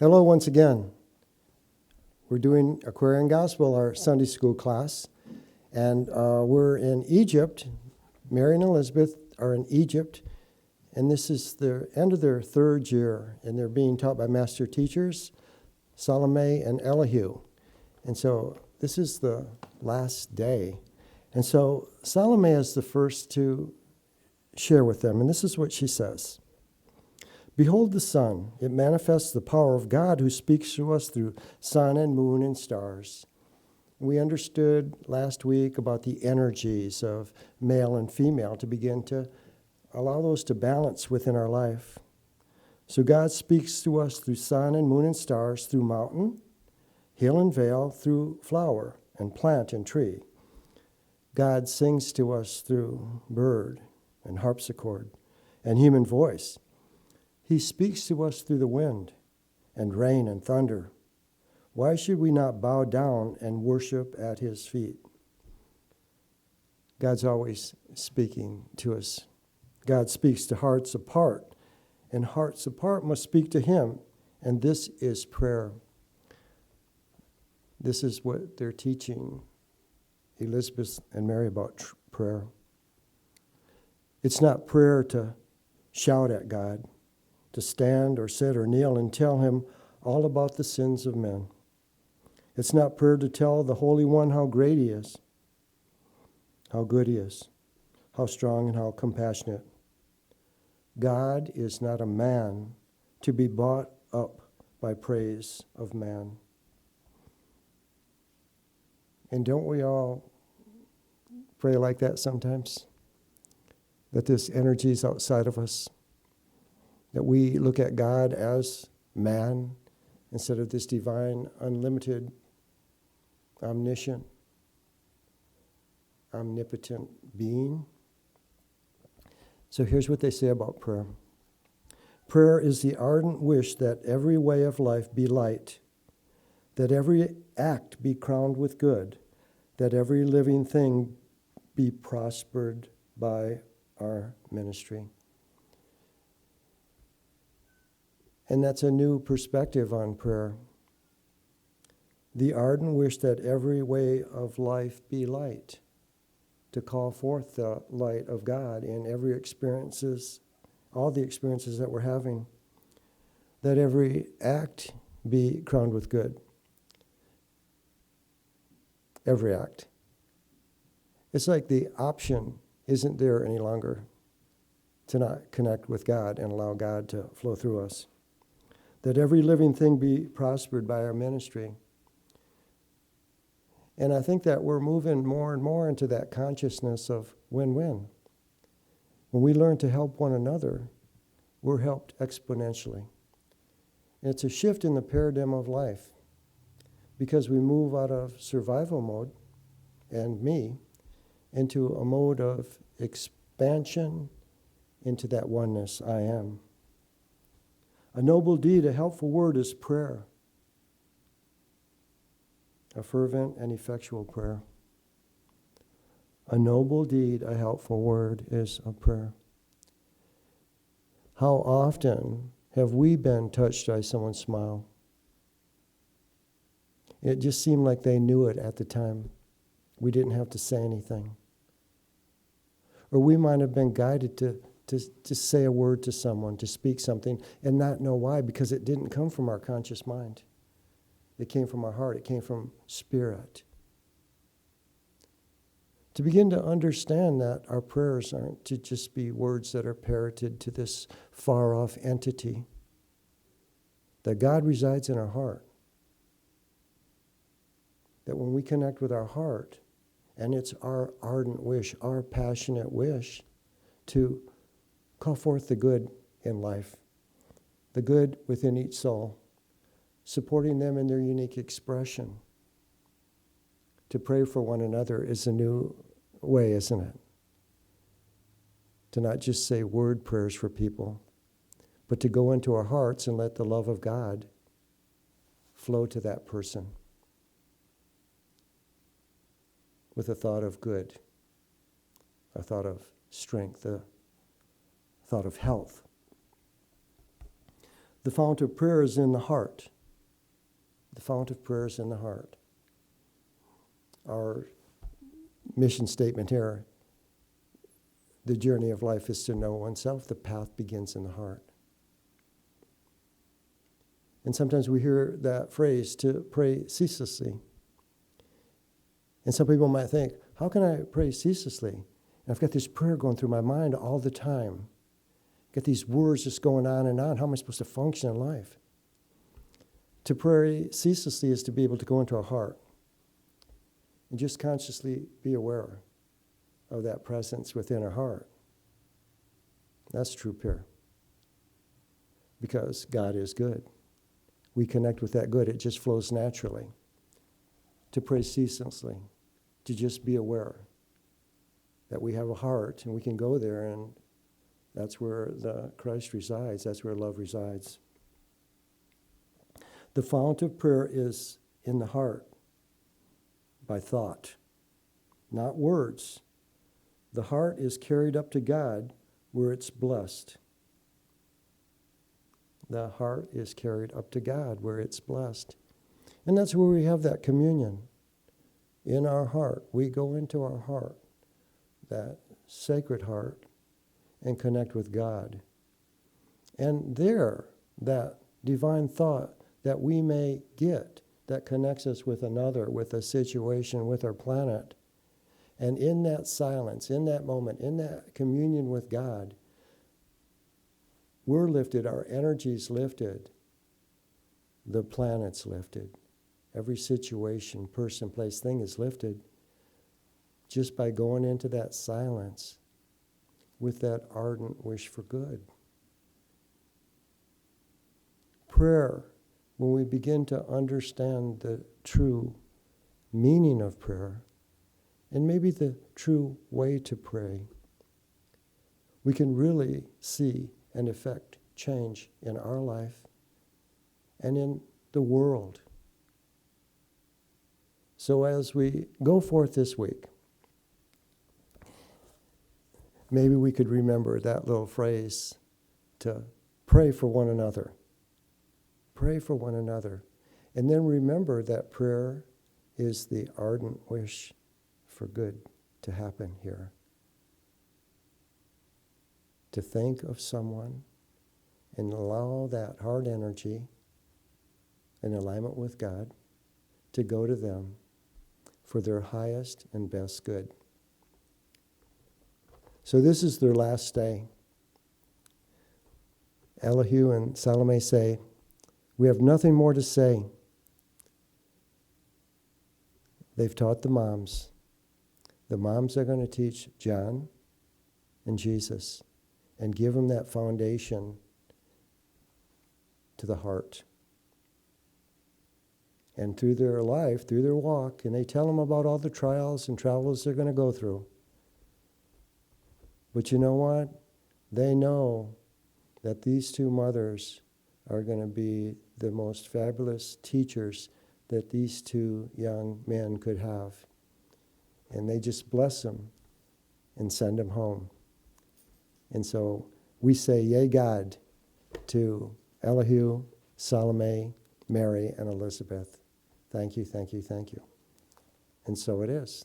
Hello once again. We're doing Aquarian Gospel, our Sunday school class, and we're in Egypt. Mary and Elizabeth are in Egypt, and this is the end of their third year, and they're being taught by master teachers, Salome and Elihu. And so this is the last day. And so Salome is the first to share with them, and this is what she says. Behold the sun, it manifests the power of God who speaks to us through sun and moon and stars. We understood last week about the energies of male and female to begin to allow those to balance within our life. So God speaks to us through sun and moon and stars, through mountain, hill and vale, through flower and plant and tree. God sings to us through bird and harpsichord and human voice. He speaks to us through the wind and rain and thunder. Why should we not bow down and worship at his feet? God's always speaking to us. God speaks to hearts apart, and hearts apart must speak to him, and this is prayer. This is what they're teaching Elizabeth and Mary about prayer. It's not prayer to shout at God, to stand or sit or kneel and tell him all about the sins of men. It's not prayer to tell the Holy One how great he is, how good he is, how strong and how compassionate. God is not a man to be bought up by praise of man. And don't we all pray like that sometimes? That this energy is outside of us? That we look at God as man instead of this divine, unlimited, omniscient, omnipotent being. So here's what they say about prayer. Prayer is the ardent wish that every way of life be light, that every act be crowned with good, that every living thing be prospered by our ministry. And that's a new perspective on prayer. The ardent wish that every way of life be light, to call forth the light of God in every experiences, all the experiences that we're having, that every act be crowned with good. Every act. It's like the option isn't there any longer to not connect with God and allow God to flow through us. That every living thing be prospered by our ministry. And I think that we're moving more and more into that consciousness of win-win. When we learn to help one another, we're helped exponentially. And it's a shift in the paradigm of life because we move out of survival mode and me into a mode of expansion into that oneness I am. A noble deed, a helpful word is prayer. A fervent and effectual prayer. A noble deed, a helpful word is a prayer. How often have we been touched by someone's smile? It just seemed like they knew it at the time. We didn't have to say anything. Or we might have been guided to say a word to someone, to speak something, and not know why, because it didn't come from our conscious mind. It came from our heart. It came from spirit. To begin to understand that our prayers aren't to just be words that are parroted to this far-off entity, that God resides in our heart. That when we connect with our heart, and it's our ardent wish, our passionate wish to call forth the good in life, the good within each soul, supporting them in their unique expression. To pray for one another is a new way, isn't it? To not just say word prayers for people, but to go into our hearts and let the love of God flow to that person with a thought of good, a thought of strength, a thought of health. The fount of prayer is in the heart. The fount of prayer is in the heart. Our mission statement here, the journey of life is to know oneself. The path begins in the heart. And sometimes we hear that phrase, to pray ceaselessly. And some people might think, how can I pray ceaselessly? And I've got this prayer going through my mind all the time. Got these words just going on and on. How am I supposed to function in life? To pray ceaselessly is to be able to go into our heart and just consciously be aware of that presence within our heart. That's true prayer. Because God is good. We connect with that good. It just flows naturally. To pray ceaselessly, to just be aware that we have a heart and we can go there, and that's where the Christ resides. That's where love resides. The fount of prayer is in the heart by thought, not words. The heart is carried up to God where it's blessed. The heart is carried up to God where it's blessed. And that's where we have that communion. In our heart, we go into our heart, that sacred heart, and connect with God. And there, that divine thought that we may get that connects us with another, with a situation, with our planet. And in that silence, in that moment, in that communion with God, we're lifted, our energy's lifted, the planet's lifted. Every situation, person, place, thing is lifted just by going into that silence with that ardent wish for good. Prayer, when we begin to understand the true meaning of prayer, and maybe the true way to pray, we can really see and effect change in our life and in the world. So as we go forth this week, maybe we could remember that little phrase to pray for one another. Pray for one another. And then remember that prayer is the ardent wish for good to happen here. To think of someone and allow that heart energy in alignment with God to go to them for their highest and best good. So this is their last day. Elihu and Salome say, we have nothing more to say. They've taught the moms. The moms are going to teach John and Jesus and give them that foundation to the heart. And through their life, through their walk, and they tell them about all the trials and travels they're going to go through. But you know what? They know that these two mothers are going to be the most fabulous teachers that these two young men could have. And they just bless them and send them home. And so we say, yea, God, to Elihu, Salome, Mary, and Elizabeth. Thank you, thank you, thank you. And so it is.